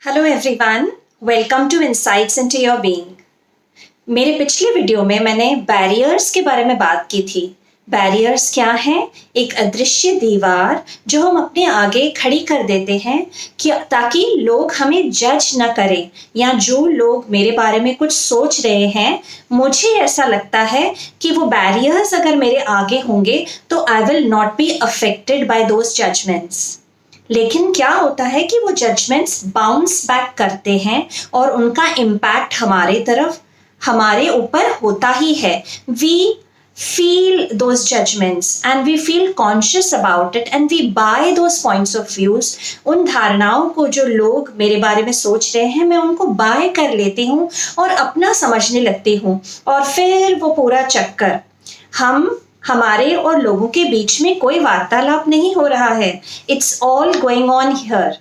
Hello everyone, welcome to insights into your being. मेरे पिछले video में मैंने बैरियर्स के बारे में बात की थी। बैरियर्स क्या हैं? एक अदृश्य दीवार जो हम अपने आगे खड़ी कर देते हैं कि ताकि लोग हमें जज न करें, या जो लोग मेरे बारे में कुछ सोच रहे हैं, मुझे ऐसा लगता है कि वो बैरियर्स अगर मेरे आगे होंगे तो I will not be affected by those judgments. लेकिन क्या होता है कि वो जजमेंट्स बाउंस बैक करते हैं और उनका इम्पैक्ट हमारे तरफ, हमारे ऊपर होता ही है। We feel those judgments and we feel conscious about it and we buy those points of views। उन धारणाओं को जो लोग मेरे बारे में सोच रहे हैं, मैं उनको बाय कर लेती हूँ और अपना समझने लगती हूँ, और फिर वो पूरा चक्कर, हमारे और लोगों के बीच में कोई वार्तालाप नहीं हो रहा है। It's all going on here.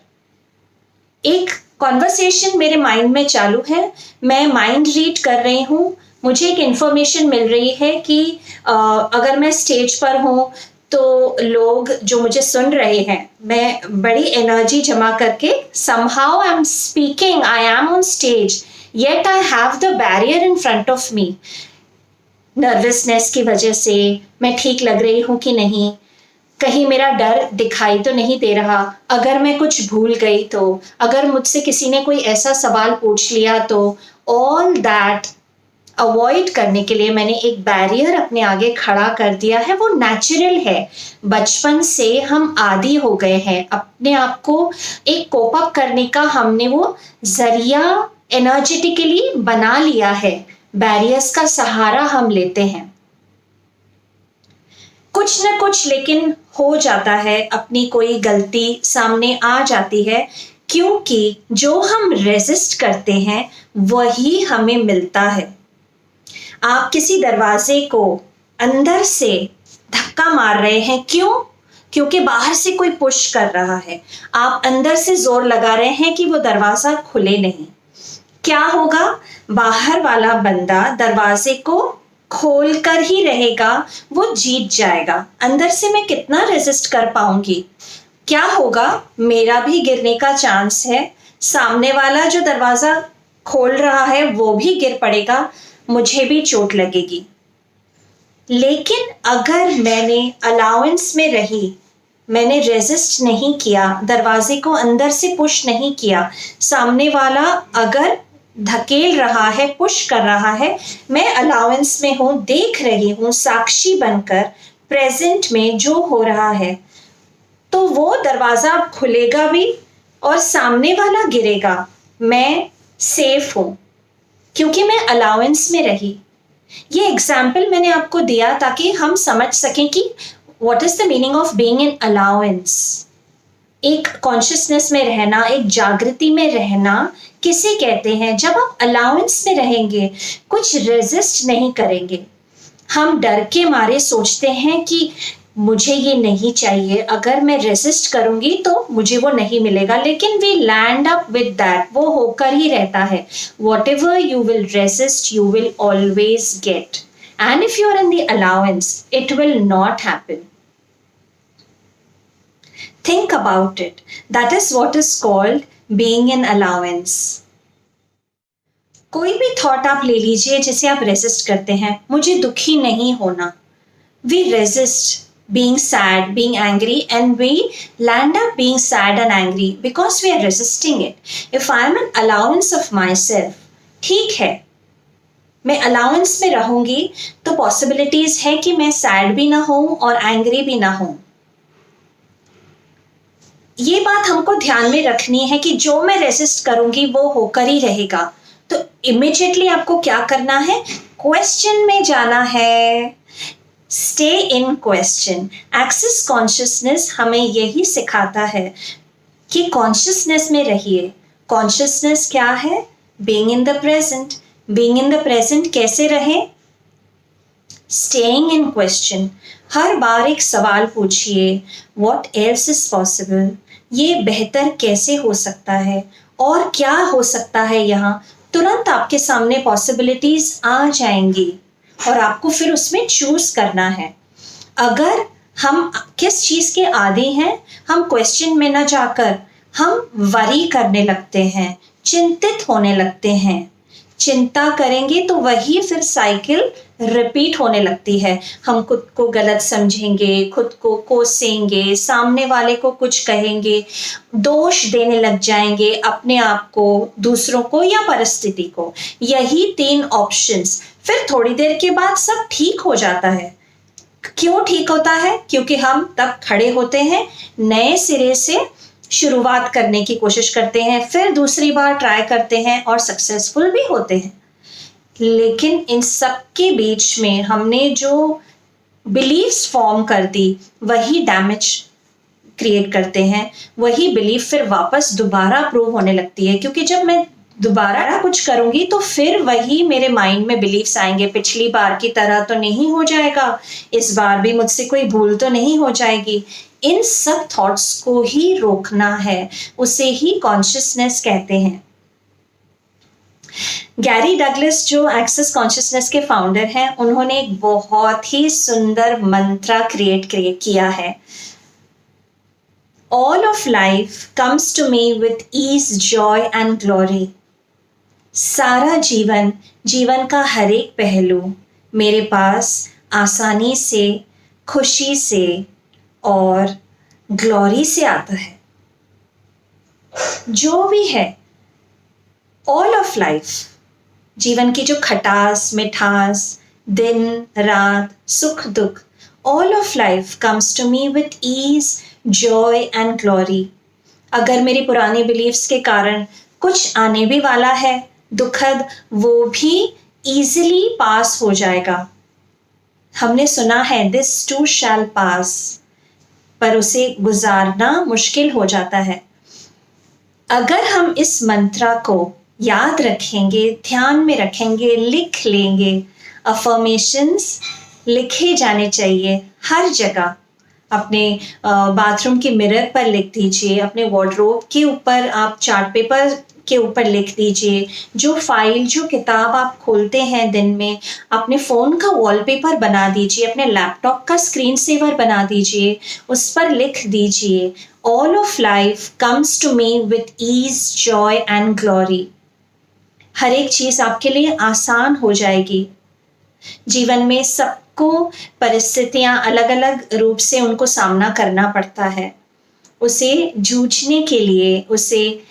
एक कॉन्वर्सेशन मेरे माइंड में चालू है, मैं माइंड रीड कर रही हूँ, मुझे एक इंफॉर्मेशन मिल रही है कि अगर मैं स्टेज पर हूँ तो लोग जो मुझे सुन रहे हैं, मैं बड़ी एनर्जी जमा करके somehow I'm speaking, I am on stage, yet I have the barrier in front of me। Nervousness की वजह से मैं ठीक लग रही हूँ कि नहीं, कहीं मेरा डर दिखाई तो नहीं दे रहा, अगर मैं कुछ भूल गई तो, अगर मुझसे किसी ने कोई ऐसा सवाल पूछ लिया तो, ऑल दैट अवॉइड करने के लिए मैंने एक बैरियर अपने आगे खड़ा कर दिया है। वो नेचुरल है, बचपन से हम आदी हो गए हैं, अपने आप को एक कोप अप करने का हमने वो जरिया एनर्जेटिकली बना लिया है। बैरियर्स का सहारा हम लेते हैं, कुछ न कुछ लेकिन हो जाता है, अपनी कोई गलती सामने आ जाती है, क्योंकि जो हम रेजिस्ट करते हैं वही हमें मिलता है। आप किसी दरवाजे को अंदर से धक्का मार रहे हैं, क्यों? क्योंकि बाहर से कोई पुश कर रहा है। आप अंदर से जोर लगा रहे हैं कि वो दरवाजा खुले नहीं। क्या होगा? बाहर वाला बंदा दरवाजे को खोल कर ही रहेगा, वो जीत जाएगा। अंदर से मैं कितना रेजिस्ट कर पाऊंगी? क्या होगा? मेरा भी गिरने का चांस है, सामने वाला जो दरवाजा खोल रहा है वो भी गिर पड़ेगा, मुझे भी चोट लगेगी। लेकिन अगर मैंने अलाउंस में रही, मैंने रेजिस्ट नहीं किया, दरवाजे को अंदर से पुश नहीं किया, सामने वाला अगर धकेल रहा है, पुश कर रहा है, मैं अलाउंस में हूं, देख रही हूं, साक्षी बनकर प्रेजेंट में जो हो रहा है, तो वो दरवाजा खुलेगा भी और सामने वाला गिरेगा। मैं सेफ हूं क्योंकि मैं अलाउंस में रही। ये एग्जाम्पल मैंने आपको दिया ताकि हम समझ सकें कि what is the meaning of being in allowance. एक कॉन्शियसनेस में रहना, एक जागृति में रहना किसे कहते हैं? जब आप अलाउंस में रहेंगे, कुछ रेजिस्ट नहीं करेंगे। हम डर के मारे सोचते हैं कि मुझे ये नहीं चाहिए, अगर मैं रेजिस्ट करूंगी तो मुझे वो नहीं मिलेगा, लेकिन we land up with that, वो होकर ही रहता है। Whatever you will resist you will always get, and if you are in the allowance it will not happen. Think about it, that is what is called being in allowance. कोई भी thought आप ले लीजिए जिसे आप resist करते हैं, मुझे दुखी नहीं होना। We resist being sad, being angry, and we land up being sad and angry because we are resisting it। If I am an allowance of myself, ठीक है, मैं अलाउंस में रहूंगी तो पॉसिबिलिटीज है कि मैं सैड भी ना हूं और एंग्री भी ना हूं। ये बात हमको ध्यान में रखनी है कि जो मैं रेजिस्ट करूंगी वो होकर ही रहेगा। तो इमीडिएटली आपको क्या करना है? क्वेश्चन में जाना है, stay in question. Access consciousness हमें यही सिखाता है कि कॉन्शियसनेस में रहिए। कॉन्शियसनेस क्या है? Being in the present. Being in the present कैसे रहें? Staying in question. हर बार एक सवाल पूछिए, व्हाट एल्स इज पॉसिबल? ये बेहतर कैसे हो सकता है, और क्या हो सकता है यहाँ? तुरंत आपके सामने पॉसिबिलिटीज आ जाएंगी और आपको फिर उसमें चूज करना है। अगर हम किस चीज के आदी हैं, हम क्वेश्चन में न जाकर हम वरी करने लगते हैं, चिंतित होने लगते हैं। चिंता करेंगे तो वही फिर साइकिल रिपीट होने लगती है। हम खुद को गलत समझेंगे, खुद को कोसेंगे, सामने वाले को कुछ कहेंगे, दोष देने लग जाएंगे अपने आप को, दूसरों को या परिस्थिति को। यही 3 ऑप्शंस। फिर थोड़ी देर के बाद सब ठीक हो जाता है। क्यों ठीक होता है? क्योंकि हम तब खड़े होते हैं, नए सिरे से शुरुआत करने की कोशिश करते हैं, फिर दूसरी बार ट्राई करते हैं और सक्सेसफुल भी होते हैं। लेकिन इन सब के बीच में हमने जो बिलीफ्स फॉर्म कर दी, वही डैमेज क्रिएट करते हैं। वही बिलीफ फिर वापस दोबारा प्रूव होने लगती है, क्योंकि जब मैं दोबारा कुछ करूंगी तो फिर वही मेरे माइंड में बिलीफ्स आएंगे। पिछली बार की तरह तो नहीं हो जाएगा, इस बार भी मुझसे कोई भूल तो नहीं हो जाएगी। इन सब थॉट्स को ही रोकना है, उसे ही कॉन्शियसनेस कहते हैं। गैरी डगलस जो एक्सेस कॉन्शियसनेस के फाउंडर हैं, उन्होंने एक बहुत ही सुंदर मंत्र क्रिएट किया है। All of life comes to me with ease, joy and glory. सारा जीवन का हर एक पहलू मेरे पास आसानी से, खुशी से और ग्लोरी से आता है। जो भी है, ऑल ऑफ लाइफ, जीवन की जो खटास, मिठास, दिन रात, सुख दुख, all of life comes to me with ease, joy and glory. अगर मेरी पुरानी बिलीफ्स के कारण कुछ आने भी वाला है दुखद, वो भी इजीली पास हो जाएगा। हमने सुना है दिस टू शैल पास, पर उसे गुजारना मुश्किल हो जाता है। अगर हम इस मंत्र को याद रखेंगे, ध्यान में रखेंगे, लिख लेंगे, अफर्मेशंस लिखे जाने चाहिए हर जगह। अपने बाथरूम के मिरर पर लिख दीजिए, अपने वार्डरोब के ऊपर आप चार्ट पेपर के ऊपर लिख दीजिए। जो फाइल, जो किताब आप खोलते हैं दिन में, अपने फ़ोन का वॉलपेपर बना दीजिए, अपने लैपटॉप का स्क्रीन सेवर बना दीजिए, उस पर लिख दीजिए all of life comes to me with ease, joy and glory. हर एक चीज़ आपके लिए आसान हो जाएगी। जीवन में सबको परिस्थितियां अलग अलग रूप से उनको सामना करना पड़ता है। उसे जूझने के लिए, उसे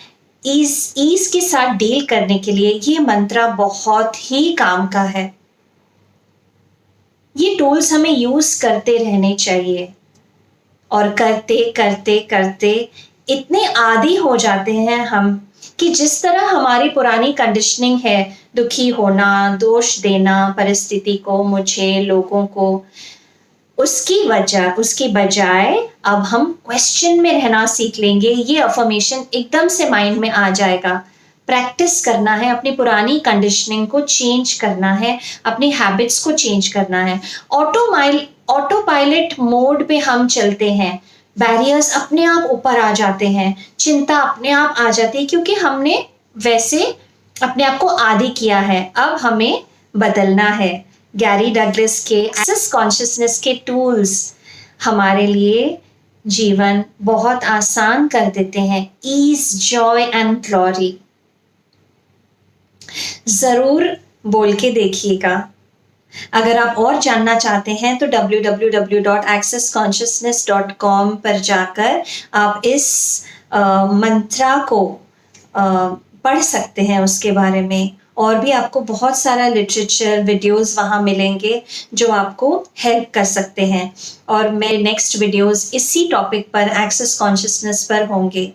ईज के साथ डील करने के लिए ये मंत्र बहुत ही काम का है। ये टूल्स हमें यूज करते रहने चाहिए और करते करते करते इतने आदी हो जाते हैं हम कि जिस तरह हमारी पुरानी कंडीशनिंग है, दुखी होना, दोष देना परिस्थिति को, मुझे, लोगों को, उसकी बजाय अब हम क्वेश्चन में रहना सीख लेंगे। ये अफर्मेशन एकदम से माइंड में आ जाएगा। प्रैक्टिस करना है, अपनी पुरानी कंडीशनिंग को चेंज करना है, अपनी हैबिट्स को चेंज करना है। ऑटो पायलट मोड पे हम चलते हैं, बैरियर्स अपने आप ऊपर आ जाते हैं, चिंता अपने आप आ जाती है, क्योंकि हमने वैसे अपने आप को आदी किया है। अब हमें बदलना है। गैरी डगलस के एक्सेस कॉन्शियसनेस के टूल्स हमारे लिए जीवन बहुत आसान कर देते हैं। Ease, joy and glory. जरूर बोल के देखिएगा। अगर आप और जानना चाहते हैं तो www.accessconsciousness.com पर जाकर आप इस मंत्रा को पढ़ सकते हैं, उसके बारे में। और भी आपको बहुत सारा लिटरेचर, वीडियोस वहाँ मिलेंगे जो आपको हेल्प कर सकते हैं। और मेरे नेक्स्ट वीडियोस इसी टॉपिक पर, एक्सेस कॉन्शियसनेस पर होंगे।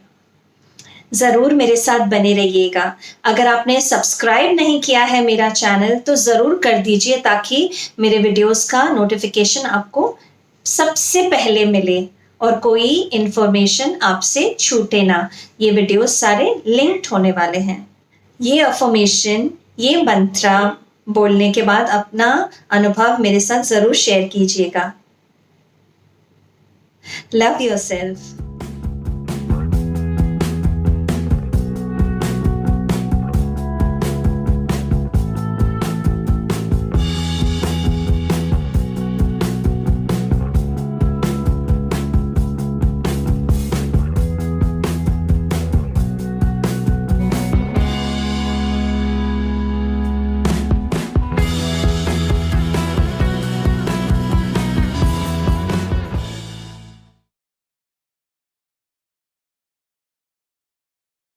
ज़रूर मेरे साथ बने रहिएगा। अगर आपने सब्सक्राइब नहीं किया है मेरा चैनल तो ज़रूर कर दीजिए, ताकि मेरे वीडियोस का नोटिफिकेशन आपको सबसे पहले मिले और कोई इन्फॉर्मेशन आपसे छूटे ना। ये वीडियोस सारे लिंक्ड होने वाले हैं। ये अफर्मेशन, ये मंत्र बोलने के बाद अपना अनुभव मेरे साथ ज़रूर शेयर कीजिएगा। Love yourself.